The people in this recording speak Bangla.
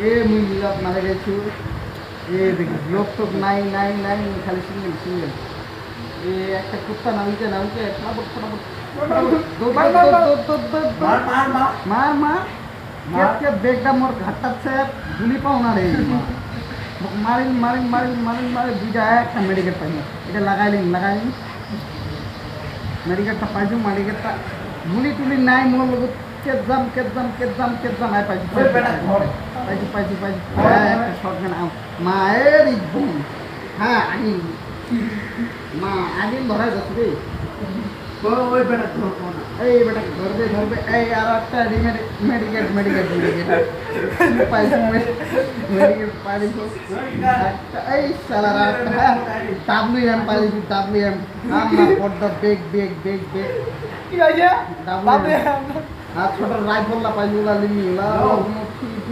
এ মুই মিলত মারা গেছু এ দেখি লোক টোক নাই নাই নাই খালি সিঙ্গেল সিঙ্গেল এ একটা কুত্তা নামিতে নামিতে ফটাফট ফটাফট মার মার কে বেগটা মোর ঘাটাচ্ছে গুলি পাও না রে মারিন মারিন মারিন মারিন মারে দুইটা একটা মেডিকেল পাই এটা লাগাইলিন মেডিকেলটা পাইছু মেডিকেলটা গুলি টুলি নাই মোর লগত কেজাম আই পাইছু পাইছু একটা শটগান মায়ের ইদম হ্যাঁ আগে মা আগে ধরা যাচ্ছে রে ওই বেটা এই বেটা ধরবে এই আর একটা মেডিকেল পাইছু মেডিকেল পাইছু এই সালার একটা WM পাইছু WM আমার পড়দা বেগ কি হইছে WM আর ছোট রাইফল লা পাইছু লা লিমি লা